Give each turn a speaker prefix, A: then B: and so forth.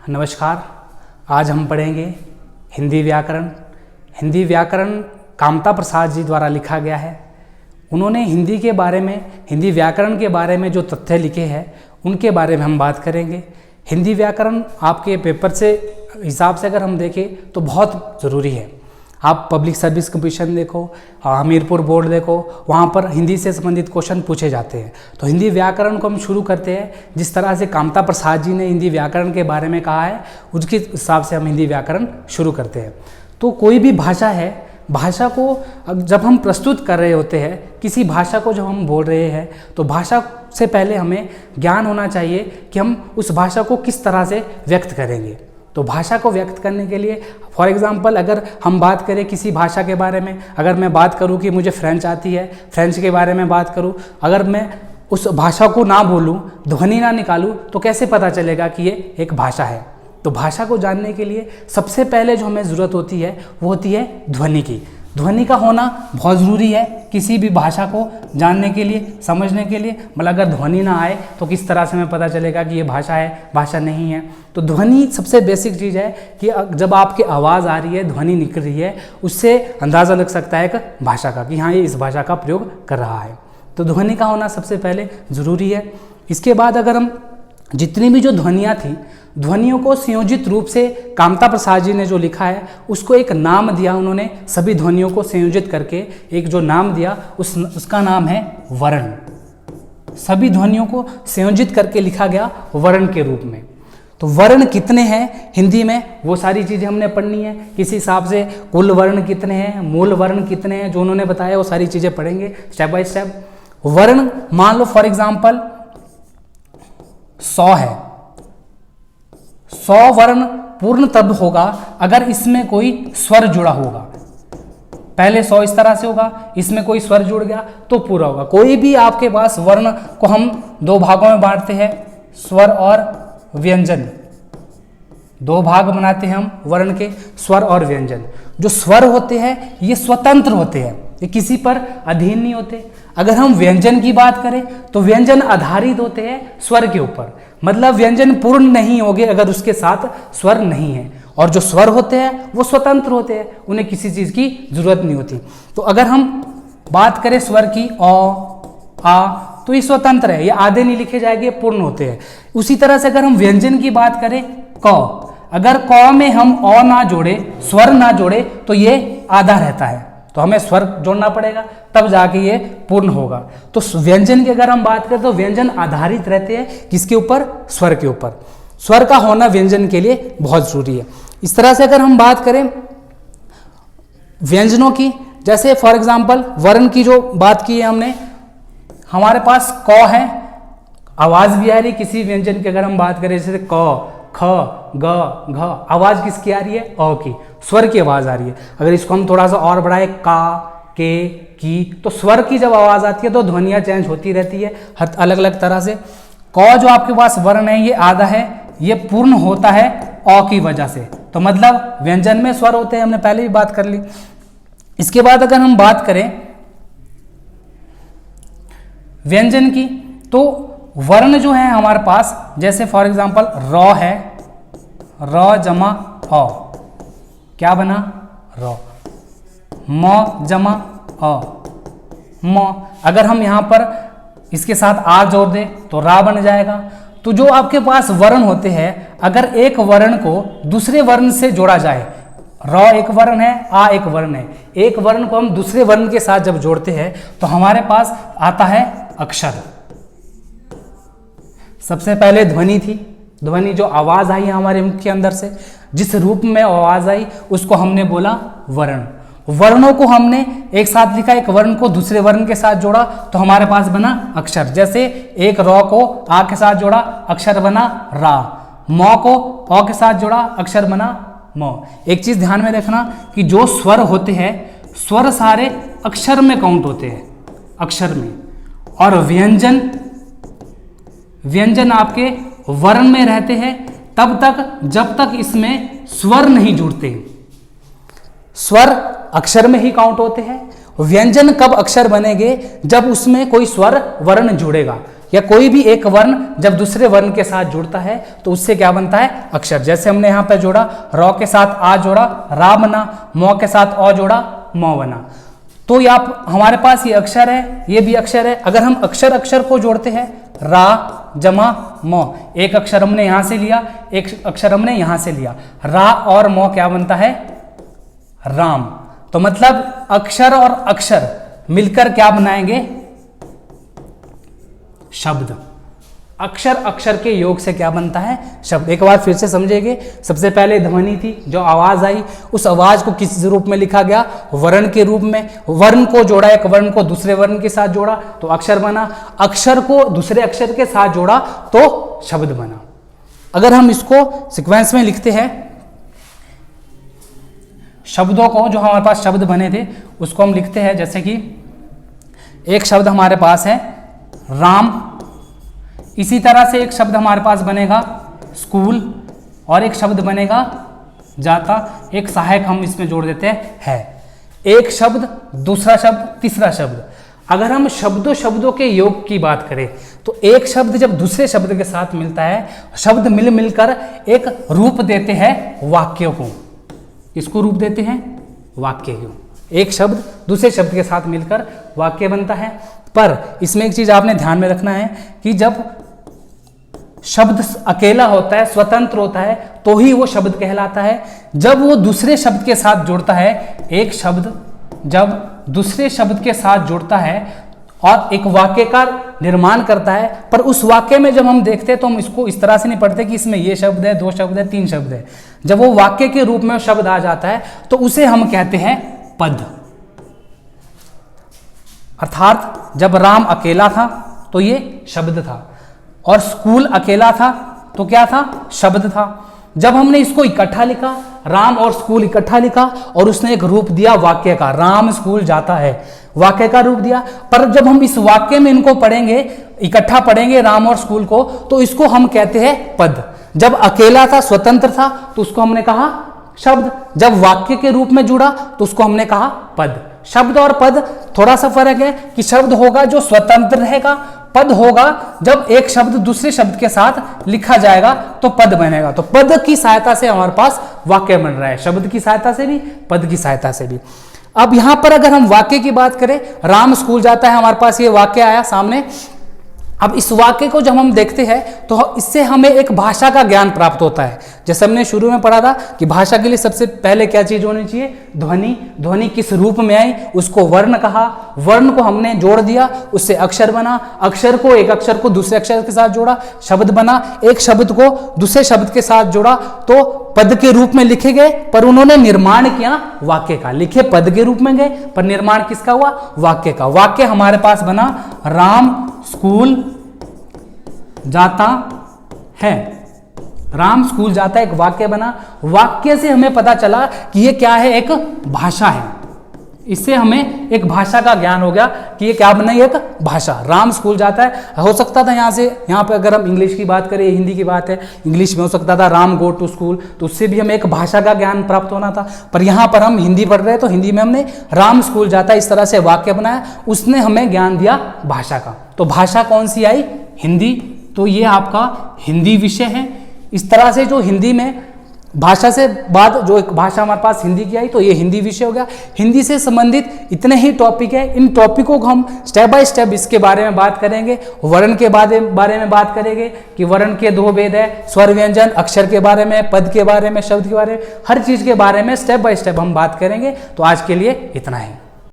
A: नमस्कार। आज हम पढ़ेंगे हिंदी व्याकरण। हिंदी व्याकरण कामता प्रसाद जी द्वारा लिखा गया है। उन्होंने हिंदी के बारे में, हिंदी व्याकरण के बारे में जो तथ्य लिखे हैं उनके बारे में हम बात करेंगे। हिंदी व्याकरण आपके पेपर से हिसाब से अगर हम देखें तो बहुत ज़रूरी है। आप पब्लिक सर्विस कमीशन देखो, हमीरपुर बोर्ड देखो, वहाँ पर हिंदी से संबंधित क्वेश्चन पूछे जाते हैं। तो हिंदी व्याकरण को हम शुरू करते हैं जिस तरह से कामता प्रसाद जी ने हिंदी व्याकरण के बारे में कहा है, उसके हिसाब से हम हिंदी व्याकरण शुरू करते हैं। तो कोई भी भाषा है, भाषा को जब हम प्रस्तुत कर रहे होते हैं, किसी भाषा को जब हम बोल रहे हैं तो भाषा से पहले हमें ज्ञान होना चाहिए कि हम उस भाषा को किस तरह से व्यक्त करेंगे। तो भाषा को व्यक्त करने के लिए फॉर एग्जांपल अगर हम बात करें किसी भाषा के बारे में, अगर मैं बात करूं कि मुझे फ्रेंच आती है, फ्रेंच के बारे में बात करूं, अगर मैं उस भाषा को ना बोलूं, ध्वनि ना निकालूं, तो कैसे पता चलेगा कि ये एक भाषा है। तो भाषा को जानने के लिए सबसे पहले जो हमें ज़रूरत होती है वो होती है ध्वनि की। ध्वनि का होना बहुत ज़रूरी है किसी भी भाषा को जानने के लिए, समझने के लिए। मतलब अगर ध्वनि ना आए तो किस तरह से हमें पता चलेगा कि ये भाषा है, भाषा नहीं है। तो ध्वनि सबसे बेसिक चीज़ है कि जब आपकी आवाज़ आ रही है, ध्वनि निकल रही है, उससे अंदाज़ा लग सकता है एक भाषा का कि हाँ ये इस भाषा का प्रयोग कर रहा है। तो ध्वनि का होना सबसे पहले ज़रूरी है। इसके बाद अगर हम जितनी भी जो ध्वनियाँ थी, ध्वनियों को संयोजित रूप से कामता प्रसाद जी ने जो लिखा है उसको एक नाम दिया उन्होंने। सभी ध्वनियों को संयोजित करके एक जो नाम दिया उसका नाम है वर्ण। सभी ध्वनियों को संयोजित करके लिखा गया वर्ण के रूप में। तो वर्ण कितने हैं हिंदी में वो सारी चीज़ें हमने पढ़नी है। किसी हिसाब से कुल वर्ण कितने हैं, मूल वर्ण कितने हैं, जो उन्होंने बताया वो सारी चीज़ें पढ़ेंगे स्टेप बाय स्टेप। वर्ण मान लो फॉर एग्जाम्पल 100 है। 100 वर्ण पूर्ण तब होगा अगर इसमें कोई स्वर जुड़ा होगा। पहले 100 इस तरह से होगा, इसमें कोई स्वर जुड़ गया तो पूरा होगा। कोई भी आपके पास वर्ण को हम दो भागों में बांटते हैं, स्वर और व्यंजन। दो भाग बनाते हैं हम वर्ण के, स्वर और व्यंजन। जो स्वर होते हैं ये स्वतंत्र होते हैं, ये किसी पर अधीन नहीं होते। अगर हम व्यंजन की बात करें तो व्यंजन आधारित होते हैं स्वर के ऊपर। मतलब व्यंजन पूर्ण नहीं होंगे अगर उसके साथ स्वर नहीं है। और जो स्वर होते हैं वो स्वतंत्र होते हैं, उन्हें किसी चीज़ की जरूरत नहीं होती। तो अगर हम बात करें स्वर की अ, आ, तो ये स्वतंत्र है, ये आधे नहीं लिखे जाएंगे, पूर्ण होते हैं। उसी तरह से अगर हम व्यंजन की बात करें क, अगर क में हम अ ना जोड़े, स्वर ना जोड़े तो ये आधा रहता है। तो हमें स्वर जोड़ना पड़ेगा तब जाके ये पूर्ण होगा। तो व्यंजन की अगर हम बात करें तो व्यंजन आधारित रहते हैं किसके ऊपर, स्वर के ऊपर। स्वर का होना व्यंजन के लिए बहुत जरूरी है। इस तरह से अगर हम बात करें व्यंजनों की, जैसे फॉर एग्जांपल वर्ण की जो बात की है हमने, हमारे पास क है, आवाज भी आ रही किसी व्यंजन की। अगर हम बात करें जैसे क, ख, ग, घ, आवाज किसकी आ रही है, अ की, स्वर की आवाज आ रही है। अगर इसको हम थोड़ा सा और बढ़ाए का, के, की, तो स्वर की जब आवाज आती है तो ध्वनियां चेंज होती रहती है हर अलग अलग तरह से। क जो आपके पास वर्ण है ये आधा है, ये पूर्ण होता है अ की वजह से। तो मतलब व्यंजन में स्वर होते हैं, हमने पहले भी बात कर ली। इसके बाद अगर हम बात करें व्यंजन की, तो वर्ण जो है हमारे पास, जैसे फॉर एग्जांपल र है, र जमा अ, क्या बना र। म जमा अ, म। अगर हम यहाँ पर इसके साथ आ जोड़ दें तो रा बन जाएगा। तो जो आपके पास वर्ण होते हैं, अगर एक वर्ण को दूसरे वर्ण से जोड़ा जाए, र एक वर्ण है, आ एक वर्ण है, एक वर्ण को हम दूसरे वर्ण के साथ जब जोड़ते हैं तो हमारे पास आता है अक्षर। सबसे पहले ध्वनि थी, ध्वनि जो आवाज आई हमारे मुख के अंदर से, जिस रूप में आवाज आई उसको हमने बोला वर्ण। वर्णों को हमने एक साथ लिखा, एक वर्ण को दूसरे वर्ण के साथ जोड़ा तो हमारे पास बना अक्षर। जैसे एक र को आ के साथ जोड़ा, अक्षर बना रा। म को अ के साथ जोड़ा, अक्षर बना म। एक चीज ध्यान में रखना कि जो स्वर होते हैं, स्वर सारे अक्षर में काउंट होते हैं, अक्षर में। और व्यंजन आपके वर्ण में रहते हैं तब तक जब तक इसमें स्वर नहीं जुड़ते। स्वर अक्षर में ही काउंट होते हैं। व्यंजन कब अक्षर बनेंगे, जब उसमें कोई स्वर वर्ण जुड़ेगा। या कोई भी एक वर्ण जब दूसरे वर्ण के साथ जुड़ता है तो उससे क्या बनता है, अक्षर। जैसे हमने यहाँ पे जोड़ा, रॉ के साथ आ जोड़ा, रा बना, मौ के साथ औ जोड़ा, मौ बना। तो ये हमारे पास ये अक्षर है, ये भी अक्षर है। अगर हम अक्षर अक्षर को जोड़ते हैं, रा जमा मौ, एक अक्षर हमने यहां से लिया, एक अक्षर हमने यहां से लिया, रा और मौ क्या बनता है, राम। तो मतलब अक्षर और अक्षर मिलकर क्या बनाएंगे, शब्द। अक्षर अक्षर के योग से क्या बनता है, शब्द। एक बार फिर से समझेंगे। सबसे पहले ध्वनि थी, जो आवाज आई, उस आवाज को किस रूप में लिखा गया, वर्ण के रूप में। वर्ण को जोड़ा, एक वर्ण को दूसरे वर्ण के साथ जोड़ा तो अक्षर बना, अक्षर को दूसरे अक्षर के साथ जोड़ा तो शब्द बना। अगर हम इसको सीक्वेंस में लिखते हैं, शब्दों को, जो हमारे पास शब्द बने थे उसको हम लिखते हैं। जैसे कि एक शब्द हमारे पास है राम, इसी तरह से एक शब्द हमारे पास बनेगा स्कूल, और एक शब्द बनेगा जाता, एक सहायक हम इसमें जोड़ देते हैं है। एक शब्द, दूसरा शब्द, तीसरा शब्द। अगर हम शब्दों के योग की बात करें तो एक शब्द जब दूसरे शब्द के साथ मिलता है, शब्द मिल मिलकर एक रूप देते हैं वाक्यों को। इसको रूप देते हैं वाक्य को। एक शब्द दूसरे शब्द के साथ मिलकर वाक्य बनता है। पर इसमें एक चीज आपने ध्यान में रखना है कि जब शब्द अकेला होता है, स्वतंत्र होता है, तो ही वो शब्द कहलाता है। जब वो दूसरे शब्द के साथ जुड़ता है, एक शब्द जब दूसरे शब्द के साथ जुड़ता है और एक वाक्य का निर्माण करता है, पर उस वाक्य में जब हम देखते हैं तो हम इसको इस तरह से नहीं पढ़ते कि इसमें ये शब्द है, दो शब्द है, तीन शब्द है। जब वो वाक्य के रूप में शब्द आ जाता है तो उसे हम कहते हैं पद। अर्थात जब राम अकेला था तो ये शब्द था, और स्कूल अकेला था तो क्या था, शब्द था। जब हमने इसको इकट्ठा लिखा, राम और स्कूल इकट्ठा लिखा, और उसने एक रूप दिया वाक्य का, राम स्कूल जाता है, वाक्य का रूप दिया। पर जब हम इस वाक्य में इनको पढ़ेंगे, इकट्ठा पढ़ेंगे राम और स्कूल को, तो इसको हम कहते हैं पद। जब अकेला था, स्वतंत्र था, तो उसको हमने कहा शब्द। जब वाक्य के रूप में जुड़ा तो उसको हमने कहा पद। शब्द और पद थोड़ा सा फर्क है कि शब्द होगा जो स्वतंत्र रहेगा, पद होगा जब एक शब्द दूसरे शब्द के साथ लिखा जाएगा तो पद बनेगा। तो पद की सहायता से हमारे पास वाक्य बन रहा है, शब्द की सहायता से भी, पद की सहायता से भी। अब यहां पर अगर हम वाक्य की बात करें, राम स्कूल जाता है, हमारे पास ये वाक्य आया सामने। अब इस वाक्य को जब हम देखते हैं तो इससे हमें एक भाषा का ज्ञान प्राप्त होता है। जैसे हमने शुरू में पढ़ा था कि भाषा के लिए सबसे पहले क्या चीज होनी चाहिए, ध्वनि। ध्वनि किस रूप में आई, उसको वर्ण कहा, वर्ण को हमने जोड़ दिया, उससे अक्षर बना, अक्षर को, एक अक्षर को दूसरे अक्षर के साथ जोड़ा, शब्द बना, एक शब्द को दूसरे शब्द के साथ जोड़ा तो पद के रूप में लिखे गए। पर उन्होंने निर्माण किया वाक्य का, लिखे पद के रूप में गए पर निर्माण किसका हुआ, वाक्य का। वाक्य हमारे पास बना राम स्कूल जाता है, राम स्कूल जाता है, एक वाक्य बना। वाक्य से हमें पता चला कि ये क्या है, एक भाषा है। इससे हमें एक भाषा का ज्ञान हो गया कि ये क्या बना, एक भाषा। राम स्कूल जाता है, हो सकता था यहाँ से, यहाँ पे अगर हम इंग्लिश की बात करें, हिंदी की बात है, इंग्लिश में हो सकता था राम गो टू स्कूल, तो उससे भी हमें एक भाषा का ज्ञान प्राप्त होना था। पर यहाँ पर हम हिंदी पढ़ रहे हैं तो हिंदी में हमने राम स्कूल जाता है इस तरह से वाक्य बनाया, उसने हमें ज्ञान दिया भाषा का। तो भाषा कौन सी आई, हिंदी। तो ये आपका हिंदी विषय है। इस तरह से जो हिंदी में भाषा से बाद जो एक भाषा हमारे पास हिंदी की आई तो ये हिंदी विषय हो गया। हिंदी से संबंधित इतने ही टॉपिक है। इन टॉपिकों को हम स्टेप बाय स्टेप इसके बारे में बात करेंगे। वर्ण के बारे में बात करेंगे कि वर्ण के दो भेद है, स्वर व्यंजन, अक्षर के बारे में, पद के बारे में, शब्द के बारे में, हर चीज के बारे में स्टेप बाय स्टेप हम बात करेंगे। तो आज के लिए इतना ही।